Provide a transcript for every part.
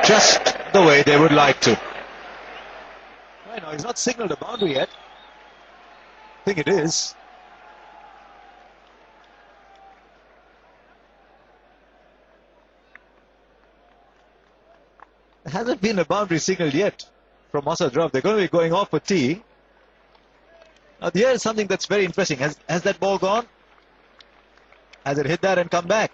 just the way they would like to. Right, no, he's not signalled a boundary yet. I think it is. There hasn't been a boundary signalled yet from Asad Rauf. They're going to be going off for tee. Now here is something that's very interesting. Has that ball gone? Has it hit that and come back?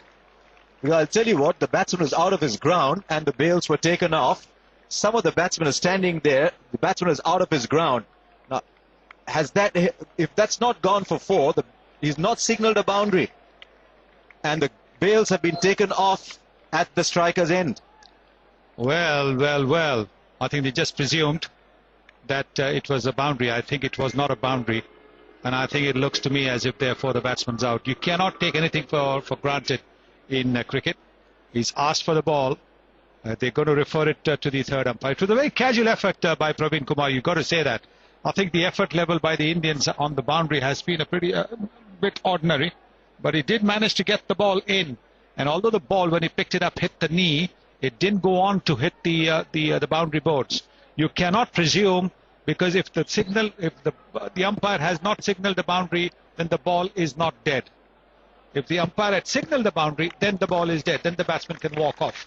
Well, I'll tell you what, the batsman was out of his ground and the bails were taken off. Some of the batsmen are standing there. The batsman is out of his ground. Now, if that's not gone for four, he's not signalled a boundary. And the bails have been taken off at the striker's end. Well. I think they just presumed that it was a boundary. I think it was not a boundary. And I think it looks to me as if therefore the batsman's out. You cannot take anything for granted in cricket. He's asked for the ball. They're going to refer it to the third umpire. To the very casual effort by Praveen Kumar, you've got to say that. I think the effort level by the Indians on the boundary has been a pretty bit ordinary. But he did manage to get the ball in. And although the ball, when he picked it up, hit the knee, it didn't go on to hit the boundary boards. You cannot presume, because if the umpire has not signalled the boundary, then the ball is not dead. If the umpire had signalled the boundary, then the ball is dead. Then the batsman can walk off.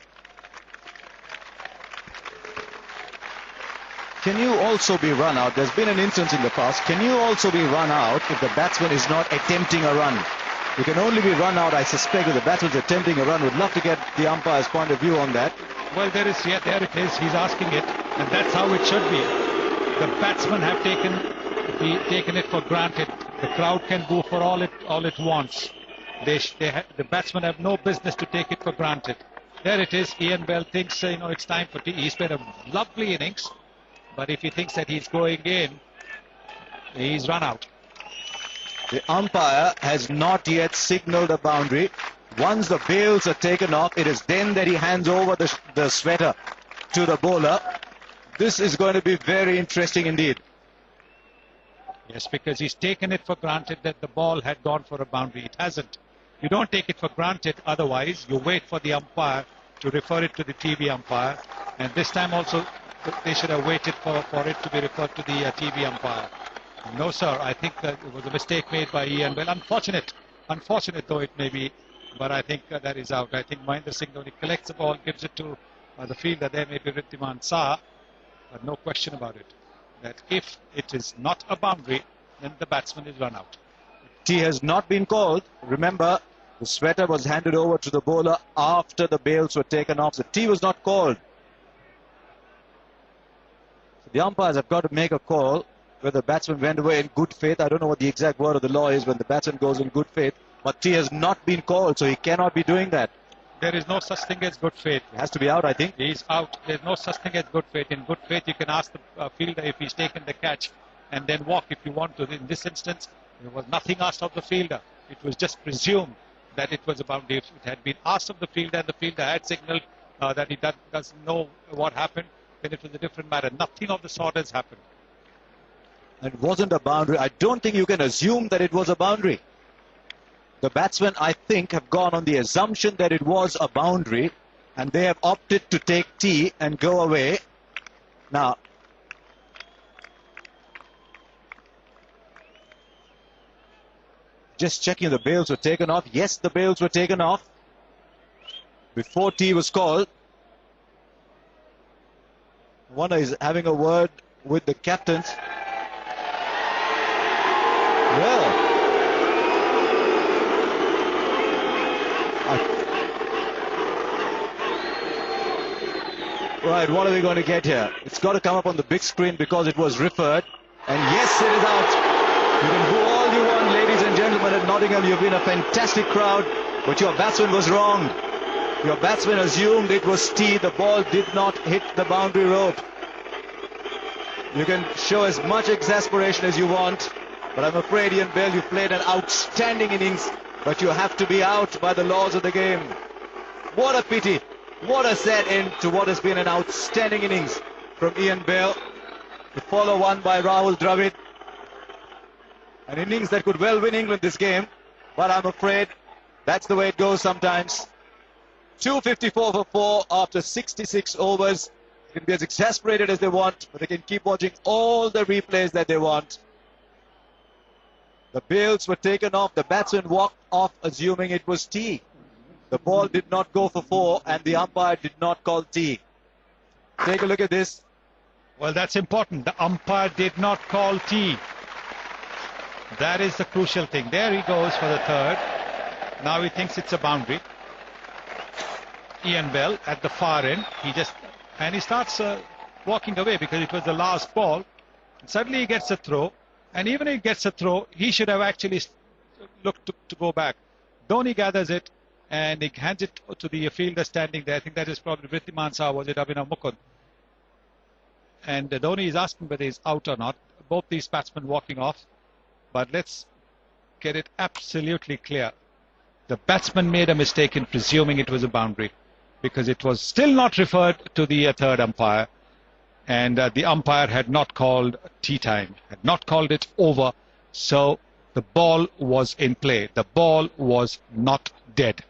Can you also be run out? There's been an instance in the past. Can you also be run out if the batsman is not attempting a run? You can only be run out, I suspect, if the batsman's attempting a run. Would love to get the umpire's point of view on that. Well, there it is. He's asking it, and that's how it should be. The batsmen have taken it for granted. The crowd can go for all it wants. The batsmen have no business to take it for granted. There it is. Ian Bell thinks it's time for tea. He's played a lovely innings, but if he thinks that he's going in, he's run out. The umpire has not yet signalled a boundary. Once the bails are taken off, it is then that he hands over the sweater to the bowler. This is going to be very interesting indeed. Yes, because he's taken it for granted that the ball had gone for a boundary. It hasn't. You don't take it for granted otherwise. You wait for the umpire to refer it to the TV umpire. And this time also, they should have waited for it to be referred to the TV umpire. No, sir. I think that it was a mistake made by Ian Bell. Unfortunate though it may be, but I think that is out. I think Mahendra Singh Dhoni collects the ball, gives it to the fielder. There may be Riddhiman Shah, but no question about it, that if it is not a boundary, then the batsman is run out. Tee has not been called. Remember, the sweater was handed over to the bowler after the bails were taken off. The tee was not called. So the umpires have got to make a call. Whether the batsman went away in good faith, I don't know what the exact word of the law is when the batsman goes in good faith, but tee has not been called, so he cannot be doing that. There is no such thing as good faith. He has to be out, I think. He's out. There's no such thing as good faith. In good faith, you can ask the fielder if he's taken the catch and then walk if you want to. In this instance, there was nothing asked of the fielder. It was just presumed that it was a boundary. If it had been asked of the fielder and the fielder had signalled that he doesn't know what happened, then it was a different matter. Nothing of the sort has happened. It wasn't a boundary. I don't think you can assume that it was a boundary. The batsmen, I think, have gone on the assumption that it was a boundary, and they have opted to take tee and go away. Now, just checking the bails were taken off. Yes, the bails were taken off before tee was called. Warner is having a word with the captains. Well, right, what are we going to get here? It's got to come up on the big screen because it was referred. And yes, it is out. You can boo all you want, ladies and gentlemen, at Nottingham. You've been a fantastic crowd, but your batsman was wrong. Your batsman assumed it was tee. The ball did not hit the boundary rope. You can show as much exasperation as you want, but I'm afraid, Ian Bell, you played an outstanding innings, but you have to be out by the laws of the game. What a pity. What a sad end to what has been an outstanding innings from Ian Bell. To follow one by Rahul Dravid. An innings that could well win England this game, but I'm afraid that's the way it goes sometimes. 254 for 4 after 66 overs. They can be as exasperated as they want, but they can keep watching all the replays that they want. The bails were taken off. The batsman walked off assuming it was T. The ball did not go for 4 and the umpire did not call T. Take a look at this. Well, that's important. The umpire did not call T. That is the crucial thing. There he goes for the third. Now he thinks it's a boundary. Ian Bell at the far end. He starts walking away because it was the last ball. And suddenly he gets a throw. And even if he gets a throw, he should have actually looked to go back. Dhoni gathers it and he hands it to the fielder standing there. I think that is probably Vrithiman Saha, was it Abhinav Mukund? And Dhoni is asking whether he's out or not. Both these batsmen walking off. But let's get it absolutely clear. The batsman made a mistake in presuming it was a boundary because it was still not referred to the third umpire. And the umpire had not called tea time, had not called it over. So the ball was in play. The ball was not dead.